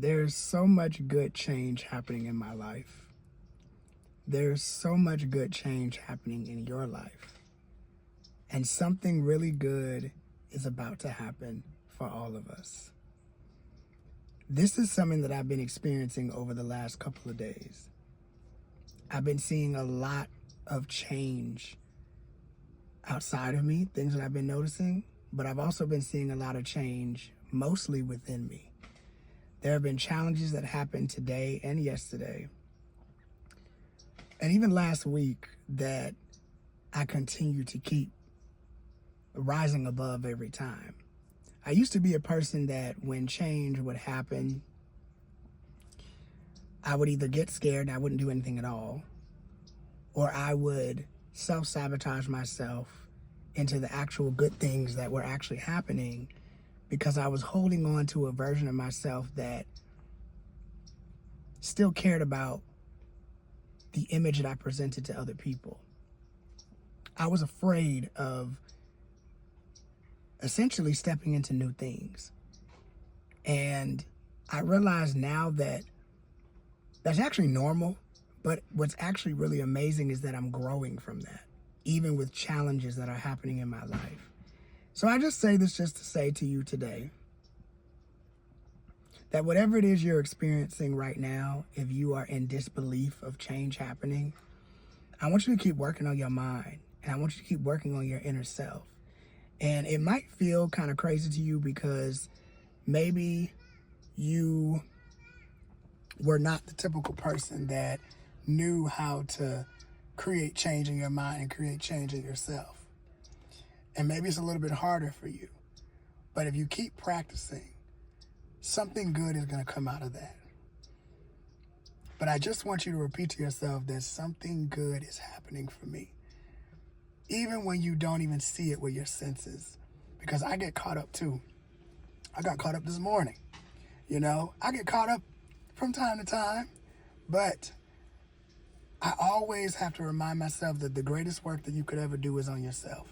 There's so much good change happening in my life. There's so much good change happening in your life. And something really good is about to happen for all of us. This is something that I've been experiencing over the last couple of days. I've been seeing a lot of change outside of me, things that I've been noticing, but I've also been seeing a lot of change mostly within me. There have been challenges that happened today and yesterday, and even last week, that I continue to keep rising above every time. I used to be a person that when change would happen, I would either get scared and I wouldn't do anything at all, or I would self-sabotage myself into the actual good things that were actually happening because I was holding on to a version of myself that still cared about the image that I presented to other people. I was afraid of essentially stepping into new things. And I realize now that that's actually normal, but what's actually really amazing is that I'm growing from that, even with challenges that are happening in my life. So I just say this just to say to you today that whatever it is you're experiencing right now, if you are in disbelief of change happening, I want you to keep working on your mind, and I want you to keep working on your inner self. And it might feel kind of crazy to you because maybe you were not the typical person that knew how to create change in your mind and create change in yourself. And maybe it's a little bit harder for you. But if you keep practicing, something good is going to come out of that. But I just want you to repeat to yourself that something good is happening for me. Even when you don't even see it with your senses. Because I get caught up too. I got caught up this morning. I get caught up from time to time. But I always have to remind myself that the greatest work that you could ever do is on yourself.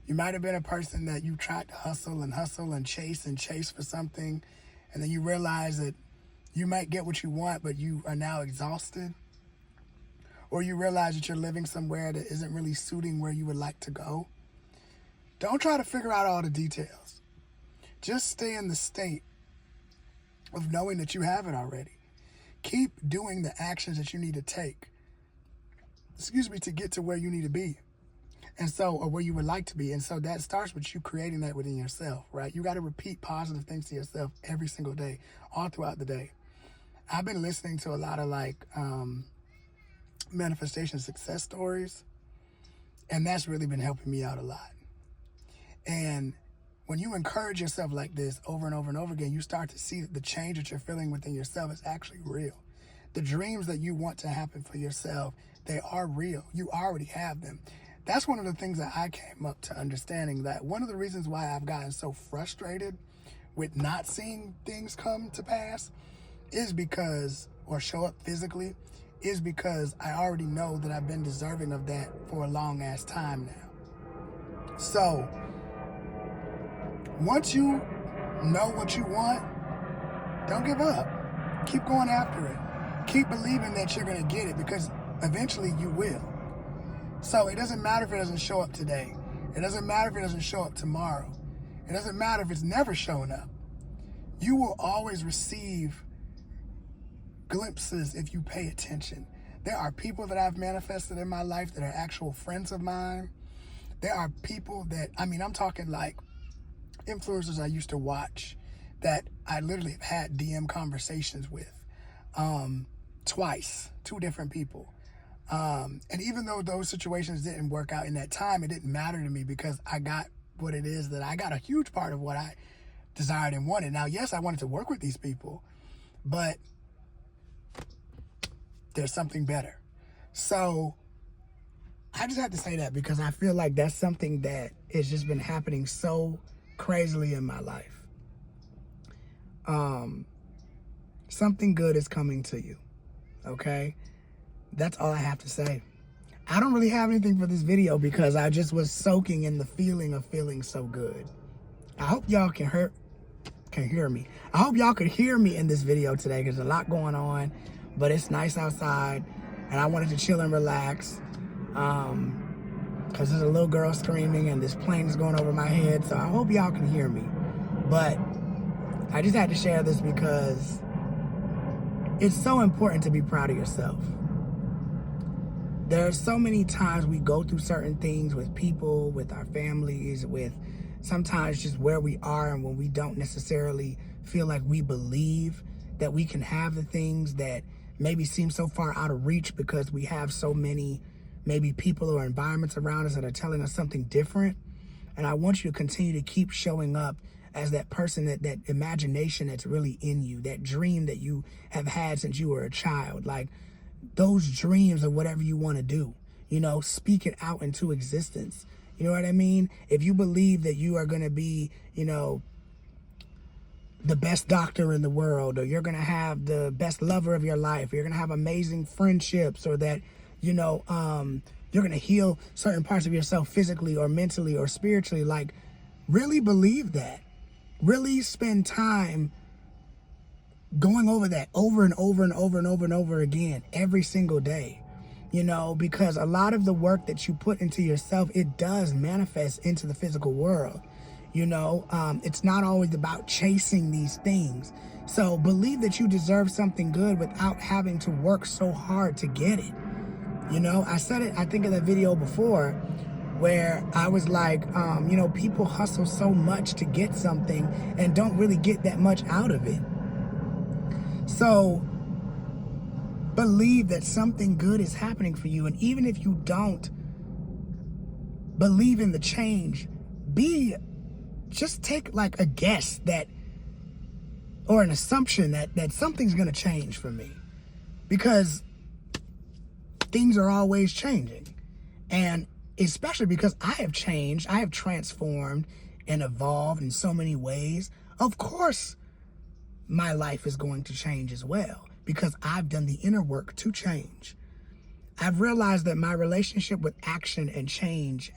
You might have been a person that you tried to hustle and chase for something. And then you realize that you might get what you want, but you are now exhausted. Or you realize that you're living somewhere that isn't really suiting where you would like to go. Don't try to figure out all the details. Just stay in the state of knowing that you have it already. Keep doing the actions that you need to take, to get to where you need to be. Or where you would like to be. And so that starts with you creating that within yourself, right? You got to repeat positive things to yourself every single day, all throughout the day. I've been listening to a lot of manifestation success stories, and that's really been helping me out a lot. And when you encourage yourself like this over and over and over again, you start to see that the change that you're feeling within yourself is actually real. The dreams that you want to happen for yourself, they are real. You already have them. That's one of the things that I came up to understanding, that one of the reasons why I've gotten so frustrated with not seeing things come to pass is because, or show up physically, is because I already know that I've been deserving of that for a long ass time now. So, once you know what you want, don't give up. Keep going after it. Keep believing that you're going to get it, because eventually you will. So it doesn't matter if it doesn't show up today. It doesn't matter if it doesn't show up tomorrow. It doesn't matter if it's never shown up. You will always receive glimpses if you pay attention. There are people that I've manifested in my life that are actual friends of mine. There are people that, I'm talking like influencers I used to watch that I literally have had DM conversations with. Twice, 2 different people. And even though those situations didn't work out in that time, it didn't matter to me because I got what it is that I got a huge part of what I desired and wanted. Now, yes, I wanted to work with these people, but there's something better. So I just have to say that because I feel like that's something that has just been happening so crazily in my life. Something good is coming to you. Okay? That's all I have to say. I don't really have anything for this video because I just was soaking in the feeling of feeling so good. I hope y'all can can hear me. I hope y'all could hear me in this video today because there's a lot going on, but it's nice outside and I wanted to chill and relax because there's a little girl screaming and this plane is going over my head, so I hope y'all can hear me. But I just had to share this because it's so important to be proud of yourself. There are so many times we go through certain things with people, with our families, with sometimes just where we are, and when we don't necessarily feel like we believe that we can have the things that maybe seem so far out of reach because we have so many maybe people or environments around us that are telling us something different. And I want you to continue to keep showing up as that person, that imagination that's really in you, that dream that you have had since you were a child. Like, those dreams of whatever you want to do, you know, speak it out into existence. You know what I mean? If you believe that you are going to be, you know, the best doctor in the world, or you're going to have the best lover of your life, or you're going to have amazing friendships, or that, you know, you're going to heal certain parts of yourself physically or mentally or spiritually, like, really believe that. Really spend time going over that over and over and over and over and over again every single day, you know, because a lot of the work that you put into yourself, it does manifest into the physical world. You know, it's not always about chasing these things. So believe that you deserve something good without having to work so hard to get it. You know, I said it, I think, in that video before, where I was like, you know, people hustle so much to get something and don't really get that much out of it. So believe that something good is happening for you. And even if you don't believe in the change, just take like a guess that, or an assumption that something's going to change for me, because things are always changing. And especially because I have changed, I have transformed and evolved in so many ways. Of course, my life is going to change as well, because I've done the inner work to change. I've realized that my relationship with action and change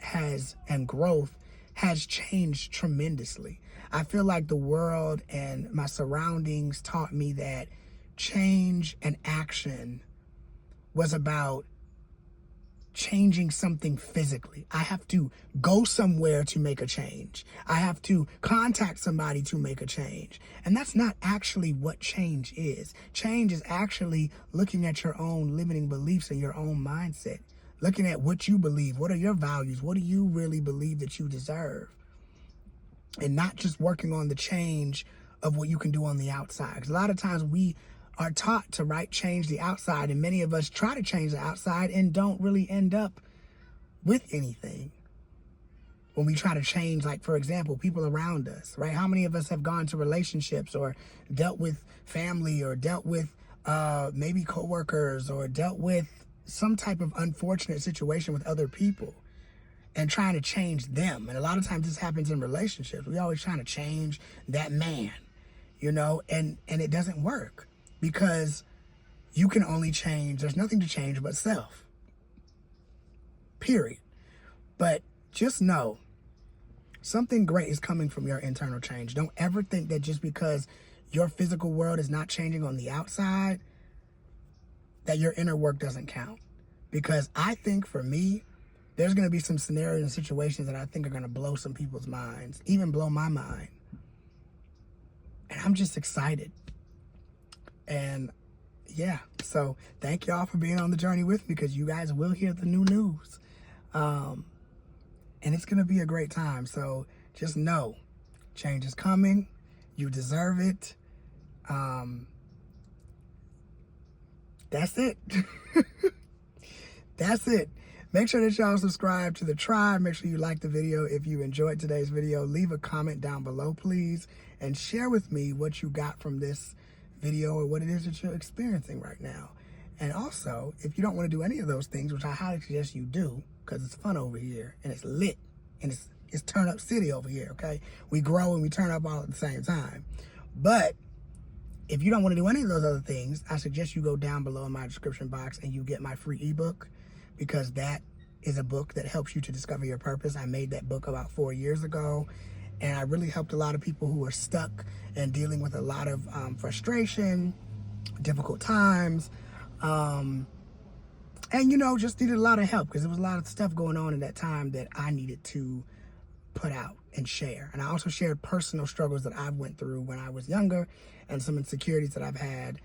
and growth has changed tremendously. I feel like the world and my surroundings taught me that change and action was about changing something physically. I have to go somewhere to make a change. I have to contact somebody to make a change. And that's not actually what change is. Change is actually looking at your own limiting beliefs and your own mindset, looking at what you believe. What are your values? What do you really believe that you deserve? And not just working on the change of what you can do on the outside. Because a lot of times we are taught to change the outside, and many of us try to change the outside and don't really end up with anything. When we try to change, like, for example, people around us, right? How many of us have gone to relationships or dealt with family or dealt with maybe coworkers or dealt with some type of unfortunate situation with other people and trying to change them? And a lot of times this happens in relationships. We're always trying to change that man, you know, and it doesn't work. Because you can only change, there's nothing to change but self. Period. But just know, something great is coming from your internal change. Don't ever think that just because your physical world is not changing on the outside, that your inner work doesn't count. Because I think for me, there's going to be some scenarios and situations that I think are going to blow some people's minds, even blow my mind. And I'm just excited. And yeah, so thank y'all for being on the journey with me, because you guys will hear the new news. And it's going to be a great time. So just know, change is coming. You deserve it. That's it. That's it. Make sure that y'all subscribe to the tribe. Make sure you like the video. If you enjoyed today's video, leave a comment down below, please. And share with me what you got from this video or what it is that you're experiencing right now. And also, if you don't want to do any of those things, which I highly suggest you do, because it's fun over here and it's lit and it's turn up city over here, okay? We grow and we turn up all at the same time. But if you don't want to do any of those other things, I suggest you go down below in my description box and you get my free ebook, because that is a book that helps you to discover your purpose. I made that book about 4 years ago, And I really helped a lot of people who were stuck and dealing with a lot of frustration, difficult times, and just needed a lot of help because there was a lot of stuff going on in that time that I needed to put out and share. And I also shared personal struggles that I went through when I was younger and some insecurities that I've had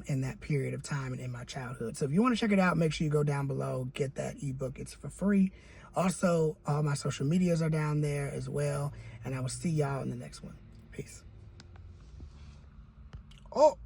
in that period of time and in my childhood. So if you want to check it out, make sure you go down below, get that ebook. It's for free. Also, all my social medias are down there as well. And I will see y'all in the next one. Peace. Oh.